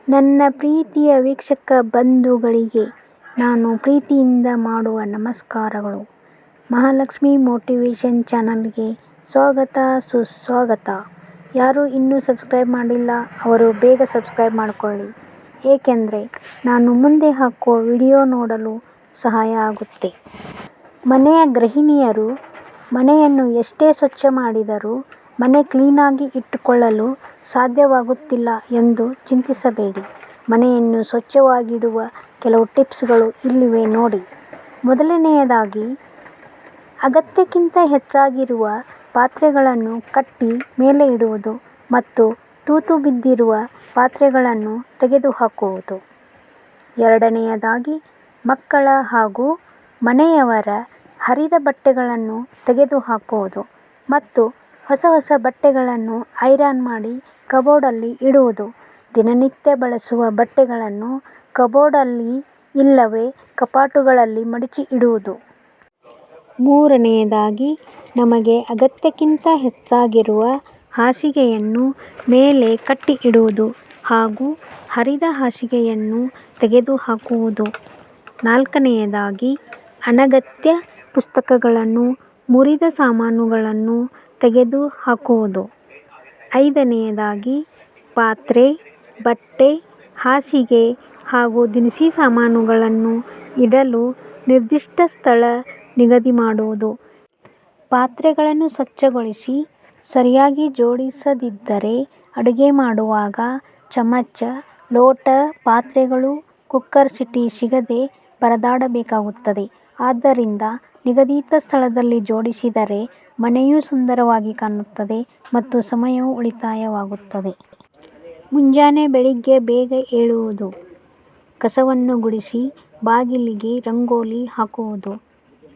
ನನ್ನ ಪ್ರೀತಿಯ ವೀಕ್ಷಕ ಬಂಧುಗಳಿಗೆ ನಾನು ಪ್ರೀತಿಯಿಂದ ಮಾಡುವ ನಮಸ್ಕಾರಗಳು. ಮಹಾಲಕ್ಷ್ಮಿ ಮೋಟಿವೇಶನ್ ಚಾನಲ್ಗೆ ಸ್ವಾಗತ ಸುಸ್ವಾಗತ. ಯಾರು ಇನ್ನೂ ಸಬ್ಸ್ಕ್ರೈಬ್ ಮಾಡಿಲ್ಲ ಅವರು ಬೇಗ ಸಬ್ಸ್ಕ್ರೈಬ್ ಮಾಡಿಕೊಳ್ಳಿ, ಏಕೆಂದರೆ ನಾನು ಮುಂದೆ ಹಾಕುವ ವಿಡಿಯೋ ನೋಡಲು ಸಹಾಯ ಆಗುತ್ತೆ. ಮನೆಯ ಗೃಹಿಣಿಯರು ಮನೆಯನ್ನು ಎಷ್ಟೇ ಸ್ವಚ್ಛ ಮಾಡಿದರೂ ಮನೆ ಕ್ಲೀನಾಗಿ ಇಟ್ಟುಕೊಳ್ಳಲು ಸಾಧ್ಯವಾಗುತ್ತಿಲ್ಲ ಎಂದು ಚಿಂತಿಸಬೇಡಿ. ಮನೆಯನ್ನು ಸ್ವಚ್ಛವಾಗಿಡುವ ಕೆಲವು ಟಿಪ್ಸ್ಗಳು ಇಲ್ಲಿವೆ ನೋಡಿ. ಮೊದಲನೆಯದಾಗಿ, ಅಗತ್ಯಕ್ಕಿಂತ ಹೆಚ್ಚಾಗಿರುವ ಪಾತ್ರೆಗಳನ್ನು ಕಟ್ಟಿ ಮೇಲೆ ಇಡುವುದು ಮತ್ತು ತೂತು ಬಿದ್ದಿರುವ ಪಾತ್ರೆಗಳನ್ನು ತೆಗೆದುಹಾಕುವುದು. ಎರಡನೆಯದಾಗಿ, ಮಕ್ಕಳ ಹಾಗೂ ಮನೆಯವರ ಹರಿದ ಬಟ್ಟೆಗಳನ್ನು ತೆಗೆದುಹಾಕುವುದು ಮತ್ತು ಹೊಸ ಹೊಸ ಬಟ್ಟೆಗಳನ್ನು ಐರನ್ ಮಾಡಿ ಕಬೋರ್ಡಲ್ಲಿ ಇಡುವುದು. ದಿನನಿತ್ಯ ಬಳಸುವ ಬಟ್ಟೆಗಳನ್ನು ಕಬೋರ್ಡಲ್ಲಿ ಇಲ್ಲವೇ ಕಪಾಟುಗಳಲ್ಲಿ ಮಡಚಿ ಇಡುವುದು. ಮೂರನೆಯದಾಗಿ, ನಮಗೆ ಅಗತ್ಯಕ್ಕಿಂತ ಹೆಚ್ಚಾಗಿರುವ ಹಾಸಿಗೆಯನ್ನು ಮೇಲೆ ಕಟ್ಟಿ ಇಡುವುದು ಹಾಗೂ ಹರಿದ ಹಾಸಿಗೆಯನ್ನು ತೆಗೆದುಹಾಕುವುದು. ನಾಲ್ಕನೆಯದಾಗಿ, ಅನಗತ್ಯ ಪುಸ್ತಕಗಳನ್ನು, ಮುರಿದ ಸಾಮಾನುಗಳನ್ನು ತೆಗೆದುಹಾಕುವುದು. ಐದನೆಯದಾಗಿ, ಪಾತ್ರೆ, ಬಟ್ಟೆ, ಹಾಸಿಗೆ ಹಾಗೂ ದಿನಸಿ ಸಾಮಾನುಗಳನ್ನು ಇಡಲು ನಿರ್ದಿಷ್ಟ ಸ್ಥಳ ನಿಗದಿ ಮಾಡುವುದು. ಪಾತ್ರೆಗಳನ್ನು ಸ್ವಚ್ಛಗೊಳಿಸಿ ಸರಿಯಾಗಿ ಜೋಡಿಸದಿದ್ದರೆ ಅಡುಗೆ ಮಾಡುವಾಗ ಚಮಚ, ಲೋಟ, ಪಾತ್ರೆಗಳು ಕುಕ್ಕರ್ ಸಿಟಿ ಸಿಗದೆ ಪರದಾಡಬೇಕಾಗುತ್ತದೆ. ಆದ್ದರಿಂದ ನಿಗದಿತ ಸ್ಥಳದಲ್ಲಿ ಜೋಡಿಸಿದರೆ ಮನೆಯೂ ಸುಂದರವಾಗಿ ಕಾಣುತ್ತದೆ ಮತ್ತು ಸಮಯವೂ ಉಳಿತಾಯವಾಗುತ್ತದೆ. ಮುಂಜಾನೆ ಬೆಳಿಗ್ಗೆ ಬೇಗ ಏಳುವುದು, ಕಸವನ್ನು ಗುಡಿಸಿ ಬಾಗಿಲಿಗೆ ರಂಗೋಲಿ ಹಾಕುವುದು,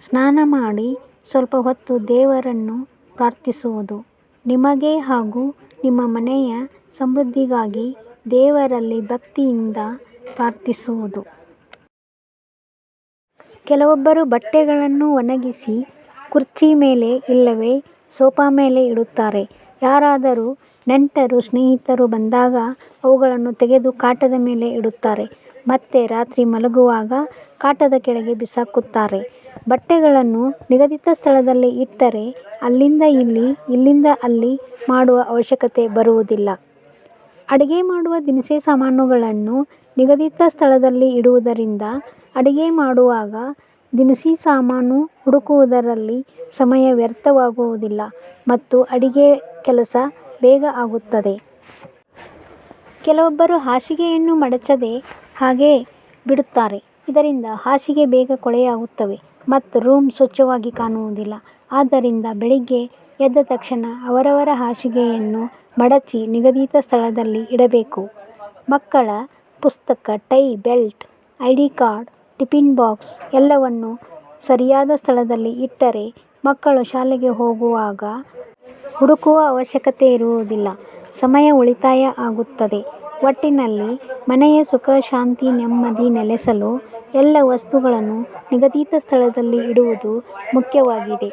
ಸ್ನಾನ ಮಾಡಿ ಸ್ವಲ್ಪ ಹೊತ್ತು ದೇವರನ್ನು ಪ್ರಾರ್ಥಿಸುವುದು, ನಿಮಗೆ ಹಾಗೂ ನಿಮ್ಮ ಮನೆಯ ಸಮೃದ್ಧಿಗಾಗಿ ದೇವರಲ್ಲಿ ಭಕ್ತಿಯಿಂದ ಪ್ರಾರ್ಥಿಸುವುದು. ಕೆಲವೊಬ್ಬರು ಬಟ್ಟೆಗಳನ್ನು ಒಣಗಿಸಿ ಕುರ್ಚಿ ಮೇಲೆ ಇಲ್ಲವೇ ಸೋಫಾ ಮೇಲೆ ಇಡುತ್ತಾರೆ. ಯಾರಾದರೂ ನೆಂಟರು ಸ್ನೇಹಿತರು ಬಂದಾಗ ಅವುಗಳನ್ನು ತೆಗೆದು ಕಾಟದ ಮೇಲೆ ಇಡುತ್ತಾರೆ. ಮತ್ತೆ ರಾತ್ರಿ ಮಲಗುವಾಗ ಕಾಟದ ಕೆಳಗೆ ಬಿಸಾಕುತ್ತಾರೆ. ಬಟ್ಟೆಗಳನ್ನು ನಿಗದಿತ ಸ್ಥಳದಲ್ಲಿ ಇಟ್ಟರೆ ಅಲ್ಲಿಂದ ಇಲ್ಲಿ, ಇಲ್ಲಿಂದ ಅಲ್ಲಿ ಮಾಡುವ ಅವಶ್ಯಕತೆ ಬರುವುದಿಲ್ಲ. ಅಡುಗೆ ಮಾಡುವ ದಿನಸಿ ಸಾಮಾನುಗಳನ್ನು ನಿಗದಿತ ಸ್ಥಳದಲ್ಲಿ ಇಡುವುದರಿಂದ ಅಡುಗೆ ಮಾಡುವಾಗ ದಿನಸಿ ಸಾಮಾನು ಹುಡುಕುವುದರಲ್ಲಿ ಸಮಯ ವ್ಯರ್ಥವಾಗುವುದಿಲ್ಲ ಮತ್ತು ಅಡುಗೆ ಕೆಲಸ ಬೇಗ ಆಗುತ್ತದೆ. ಕೆಲವೊಬ್ಬರು ಹಾಸಿಗೆಯನ್ನು ಮಡಚದೆ ಹಾಗೇ ಬಿಡುತ್ತಾರೆ. ಇದರಿಂದ ಹಾಸಿಗೆ ಬೇಗ ಕೊಳೆಯಾಗುತ್ತವೆ ಮತ್ತು ರೂಮ್ ಸ್ವಚ್ಛವಾಗಿ ಕಾಣುವುದಿಲ್ಲ. ಆದ್ದರಿಂದ ಬೆಳಿಗ್ಗೆ ಎದ್ದ ತಕ್ಷಣ ಅವರವರ ಹಾಸಿಗೆಯನ್ನು ಮಡಚಿ ನಿಗದಿತ ಸ್ಥಳದಲ್ಲಿ ಇಡಬೇಕು. ಮಕ್ಕಳ ಪುಸ್ತಕ, tie, belt, ID card, tiffin box ಎಲ್ಲವನ್ನೂ ಸರಿಯಾದ ಸ್ಥಳದಲ್ಲಿ ಇಟ್ಟರೆ ಮಕ್ಕಳು ಶಾಲೆಗೆ ಹೋಗುವಾಗ ಹುಡುಕುವ ಅವಶ್ಯಕತೆ ಇರುವುದಿಲ್ಲ. ಸಮಯ ಉಳಿತಾಯ ಆಗುತ್ತದೆ. ಒಟ್ಟಿನಲ್ಲಿ ಮನೆಯ ಸುಖ, ಶಾಂತಿ, ನೆಮ್ಮದಿ ನೆಲೆಸಲು ಎಲ್ಲ ವಸ್ತುಗಳನ್ನು ನಿಗದಿತ ಸ್ಥಳದಲ್ಲಿ ಇಡುವುದು ಮುಖ್ಯವಾಗಿದೆ.